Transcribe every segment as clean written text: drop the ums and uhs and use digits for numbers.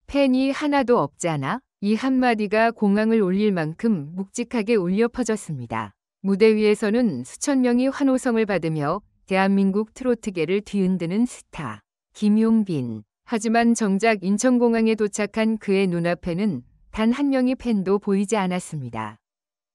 팬이 하나도 없잖아. 이 한마디가 공항을 울릴 만큼 묵직하게 울려 퍼졌습니다. 무대 위에서는 수천 명이 환호성을 받으며 대한민국 트로트계를 뒤흔드는 스타 김용빈. 하지만 정작 인천공항에 도착한 그의 눈앞에는 단 한 명의 팬도 보이지 않았습니다.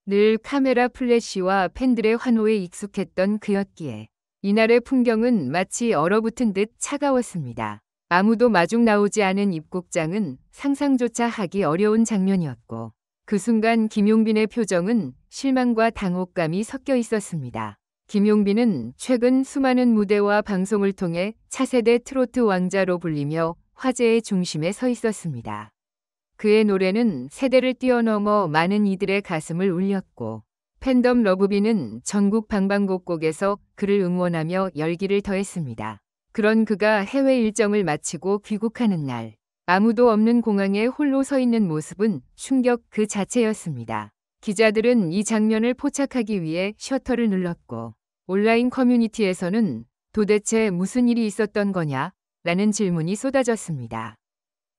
늘 카메라 플래시와 팬들의 환호에 익숙했던 그였기에 이날의 풍경은 마치 얼어붙은 듯 차가웠습니다. 아무도 마중 나오지 않은 입국장은 상상조차 하기 어려운 장면이었고 그 순간 김용빈의 표정은 실망과 당혹감이 섞여 있었습니다. 김용빈은 최근 수많은 무대와 방송을 통해 차세대 트로트 왕자로 불리며 화제의 중심에 서 있었습니다. 그의 노래는 세대를 뛰어넘어 많은 이들의 가슴을 울렸고 팬덤 러브비는 전국 방방곡곡에서 그를 응원하며 열기를 더했습니다. 그런 그가 해외 일정을 마치고 귀국하는 날 아무도 없는 공항에 홀로 서 있는 모습은 충격 그 자체였습니다. 기자들은 이 장면을 포착하기 위해 셔터를 눌렀고 온라인 커뮤니티에서는 도대체 무슨 일이 있었던 거냐? 라는 질문이 쏟아졌습니다.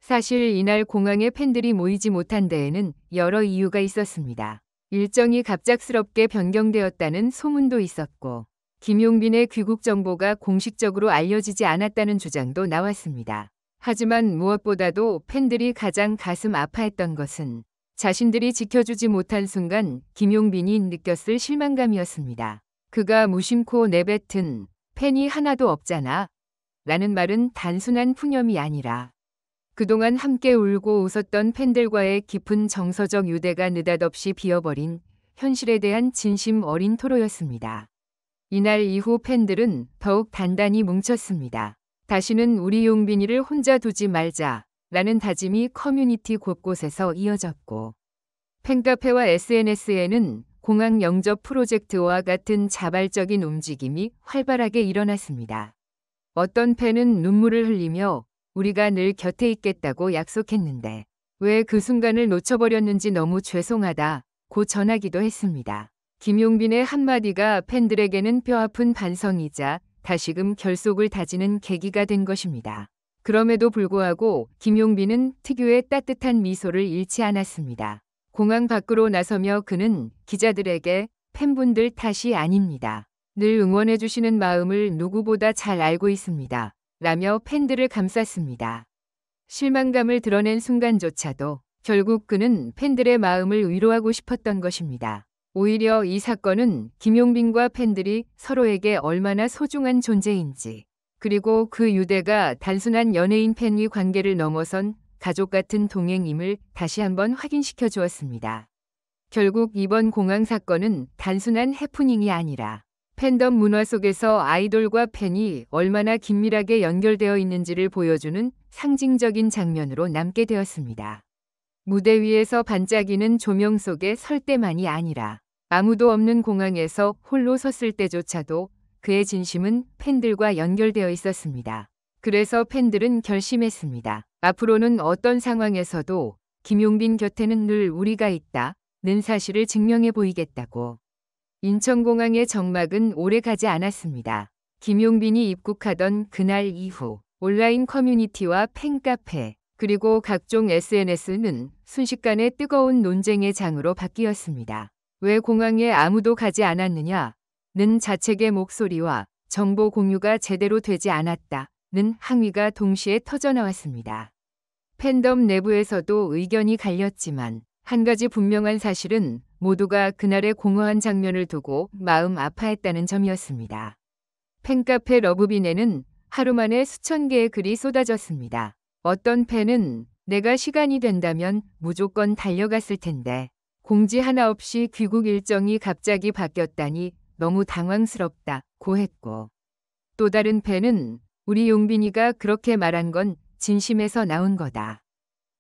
사실 이날 공항에 팬들이 모이지 못한 데에는 여러 이유가 있었습니다. 일정이 갑작스럽게 변경되었다는 소문도 있었고 김용빈의 귀국 정보가 공식적으로 알려지지 않았다는 주장도 나왔습니다. 하지만 무엇보다도 팬들이 가장 가슴 아파했던 것은 자신들이 지켜주지 못한 순간 김용빈이 느꼈을 실망감이었습니다. 그가 무심코 내뱉은 팬이 하나도 없잖아 라는 말은 단순한 푸념이 아니라 그동안 함께 울고 웃었던 팬들과의 깊은 정서적 유대가 느닷없이 비어버린 현실에 대한 진심 어린 토로였습니다. 이날 이후 팬들은 더욱 단단히 뭉쳤습니다. 다시는 우리 용빈이를 혼자 두지 말자 라는 다짐이 커뮤니티 곳곳에서 이어졌고 팬카페와 SNS에는 공항 영접 프로젝트와 같은 자발적인 움직임이 활발하게 일어났습니다. 어떤 팬은 눈물을 흘리며 우리가 늘 곁에 있겠다고 약속했는데 왜 그 순간을 놓쳐버렸는지 너무 죄송하다고 전하기도 했습니다. 김용빈의 한마디가 팬들에게는 뼈아픈 반성이자 다시금 결속을 다지는 계기가 된 것입니다. 그럼에도 불구하고 김용빈은 특유의 따뜻한 미소를 잃지 않았습니다. 공항 밖으로 나서며 그는 기자들에게 팬분들 탓이 아닙니다. 늘 응원해주시는 마음을 누구보다 잘 알고 있습니다. 라며 팬들을 감쌌습니다. 실망감을 드러낸 순간조차도 결국 그는 팬들의 마음을 위로하고 싶었던 것입니다. 오히려 이 사건은 김용빈과 팬들이 서로에게 얼마나 소중한 존재인지 그리고 그 유대가 단순한 연예인 팬의 관계를 넘어선 가족 같은 동행임을 다시 한번 확인시켜 주었습니다. 결국 이번 공항 사건은 단순한 해프닝이 아니라 팬덤 문화 속에서 아이돌과 팬이 얼마나 긴밀하게 연결되어 있는지를 보여주는 상징적인 장면으로 남게 되었습니다. 무대 위에서 반짝이는 조명 속에 설 때만이 아니라 아무도 없는 공항에서 홀로 섰을 때조차도 그의 진심은 팬들과 연결되어 있었습니다. 그래서 팬들은 결심했습니다. 앞으로는 어떤 상황에서도 김용빈 곁에는 늘 우리가 있다는 사실을 증명해 보이겠다고. 인천공항의 정막은 오래 가지 않았습니다. 김용빈이 입국하던 그날 이후 온라인 커뮤니티와 팬카페 그리고 각종 SNS는 순식간에 뜨거운 논쟁의 장으로 바뀌었습니다. 왜 공항에 아무도 가지 않았느냐는 자책의 목소리와 정보 공유가 제대로 되지 않았다는 항의가 동시에 터져나왔습니다. 팬덤 내부에서도 의견이 갈렸지만 한 가지 분명한 사실은 모두가 그날의 공허한 장면을 두고 마음 아파했다는 점이었습니다. 팬카페 러브빈에는 하루 만에 수천 개의 글이 쏟아졌습니다. 어떤 팬은 내가 시간이 된다면 무조건 달려갔을 텐데 공지 하나 없이 귀국 일정이 갑자기 바뀌었다니 너무 당황스럽다고 했고 또 다른 팬은 우리 용빈이가 그렇게 말한 건 진심에서 나온 거다.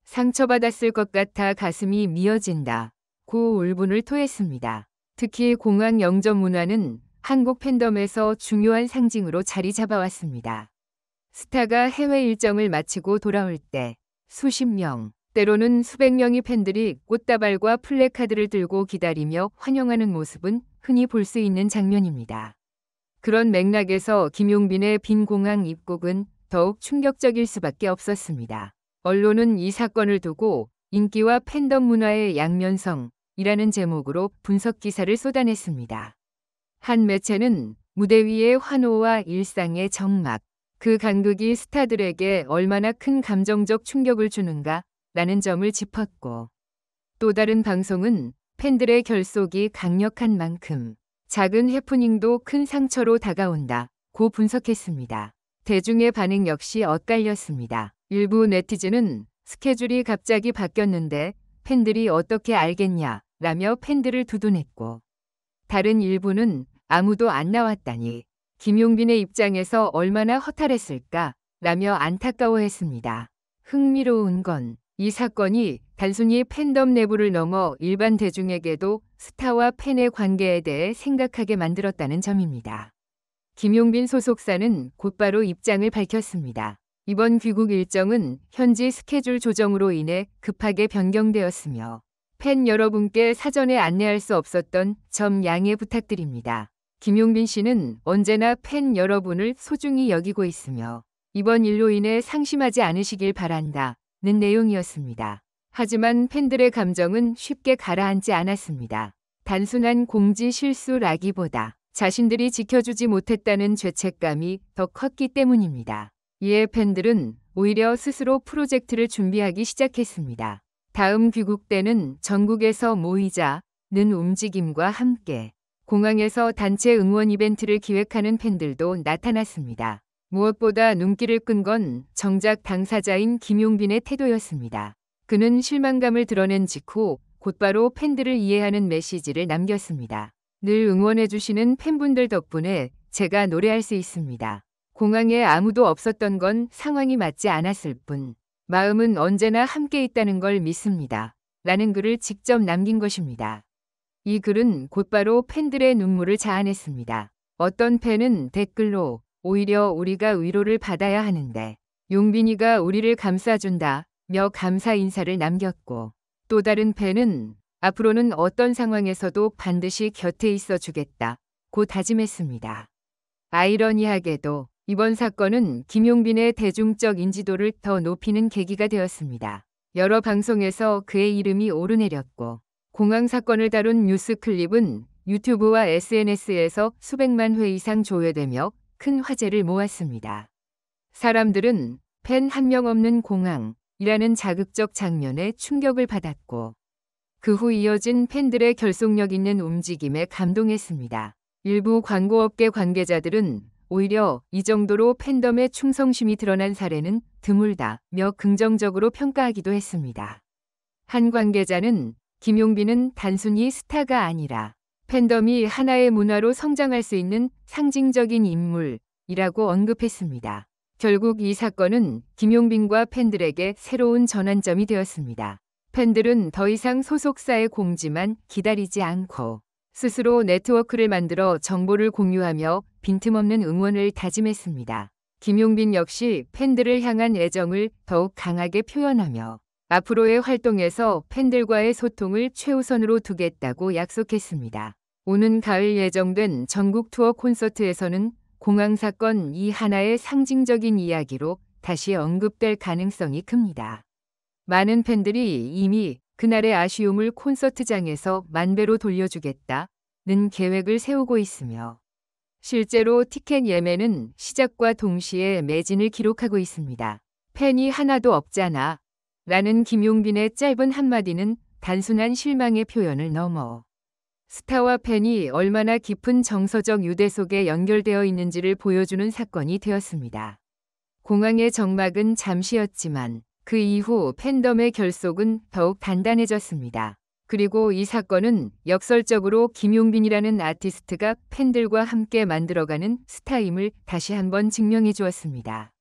상처받았을 것 같아 가슴이 미어진다. 고 울분을 토했습니다. 특히 공항 영접 문화는 한국 팬덤에서 중요한 상징으로 자리 잡아왔습니다. 스타가 해외 일정을 마치고 돌아올 때 수십 명, 때로는 수백 명의 팬들이 꽃다발과 플래카드를 들고 기다리며 환영하는 모습은 흔히 볼 수 있는 장면입니다. 그런 맥락에서 김용빈의 빈 공항 입국은 더욱 충격적일 수밖에 없었습니다. 언론은 이 사건을 두고 인기와 팬덤 문화의 양면성이라는 제목으로 분석 기사를 쏟아냈습니다. 한 매체는 무대 위의 환호와 일상의 적막, 그 간극이 스타들에게 얼마나 큰 감정적 충격을 주는가 라는 점을 짚었고, 또 다른 방송은 팬들의 결속이 강력한 만큼 작은 해프닝도 큰 상처로 다가온다고 분석했습니다. 대중의 반응 역시 엇갈렸습니다. 일부 네티즌은 스케줄이 갑자기 바뀌었는데 팬들이 어떻게 알겠냐 라며 팬들을 두둔했고, 다른 일부는 아무도 안 나왔다니 김용빈의 입장에서 얼마나 허탈했을까 라며 안타까워했습니다. 흥미로운 건 이 사건이 단순히 팬덤 내부를 넘어 일반 대중에게도 스타와 팬의 관계에 대해 생각하게 만들었다는 점입니다. 김용빈 소속사는 곧바로 입장을 밝혔습니다. 이번 귀국 일정은 현지 스케줄 조정으로 인해 급하게 변경되었으며 팬 여러분께 사전에 안내할 수 없었던 점 양해 부탁드립니다. 김용빈 씨는 언제나 팬 여러분을 소중히 여기고 있으며 이번 일로 인해 상심하지 않으시길 바란다 는 내용이었습니다. 하지만 팬들의 감정은 쉽게 가라앉지 않았습니다. 단순한 공지 실수라기보다 자신들이 지켜주지 못했다는 죄책감이 더 컸기 때문입니다. 이에 팬들은 오히려 스스로 프로젝트를 준비하기 시작했습니다. 다음 귀국 때는 전국에서 모이자는 움직임과 함께 공항에서 단체 응원 이벤트를 기획하는 팬들도 나타났습니다. 무엇보다 눈길을 끈 건 정작 당사자인 김용빈의 태도였습니다. 그는 실망감을 드러낸 직후 곧바로 팬들을 이해하는 메시지를 남겼습니다. 늘 응원해주시는 팬분들 덕분에 제가 노래할 수 있습니다. 공항에 아무도 없었던 건 상황이 맞지 않았을 뿐 마음은 언제나 함께 있다는 걸 믿습니다. 라는 글을 직접 남긴 것입니다. 이 글은 곧바로 팬들의 눈물을 자아냈습니다. 어떤 팬은 댓글로 오히려 우리가 위로를 받아야 하는데 용빈이가 우리를 감싸준다며 감사 인사를 남겼고, 또 다른 팬은 앞으로는 어떤 상황에서도 반드시 곁에 있어 주겠다고 다짐했습니다. 아이러니하게도 이번 사건은 김용빈의 대중적 인지도를 더 높이는 계기가 되었습니다. 여러 방송에서 그의 이름이 오르내렸고, 공항 사건을 다룬 뉴스 클립은 유튜브와 SNS에서 수백만 회 이상 조회되며 큰 화제를 모았습니다. 사람들은 팬 한 명 없는 공항이라는 자극적 장면에 충격을 받았고, 그 후 이어진 팬들의 결속력 있는 움직임에 감동했습니다. 일부 광고업계 관계자들은 오히려 이 정도로 팬덤의 충성심이 드러난 사례는 드물다며 긍정적으로 평가하기도 했습니다. 한 관계자는 김용빈은 단순히 스타가 아니라 팬덤이 하나의 문화로 성장할 수 있는 상징적인 인물이라고 언급했습니다. 결국 이 사건은 김용빈과 팬들에게 새로운 전환점이 되었습니다. 팬들은 더 이상 소속사의 공지만 기다리지 않고 스스로 네트워크를 만들어 정보를 공유하며 빈틈없는 응원을 다짐했습니다. 김용빈 역시 팬들을 향한 애정을 더욱 강하게 표현하며 앞으로의 활동에서 팬들과의 소통을 최우선으로 두겠다고 약속했습니다. 오는 가을 예정된 전국 투어 콘서트에서는 공항 사건 이 하나의 상징적인 이야기로 다시 언급될 가능성이 큽니다. 많은 팬들이 이미 그날의 아쉬움을 콘서트장에서 만배로 돌려주겠다는 계획을 세우고 있으며, 실제로 티켓 예매는 시작과 동시에 매진을 기록하고 있습니다. 팬이 하나도 없잖아 라는 김용빈의 짧은 한마디는 단순한 실망의 표현을 넘어 스타와 팬이 얼마나 깊은 정서적 유대 속에 연결되어 있는지를 보여주는 사건이 되었습니다. 공항의 적막은 잠시였지만 그 이후 팬덤의 결속은 더욱 단단해졌습니다. 그리고 이 사건은 역설적으로 김용빈이라는 아티스트가 팬들과 함께 만들어가는 스타임을 다시 한번 증명해 주었습니다.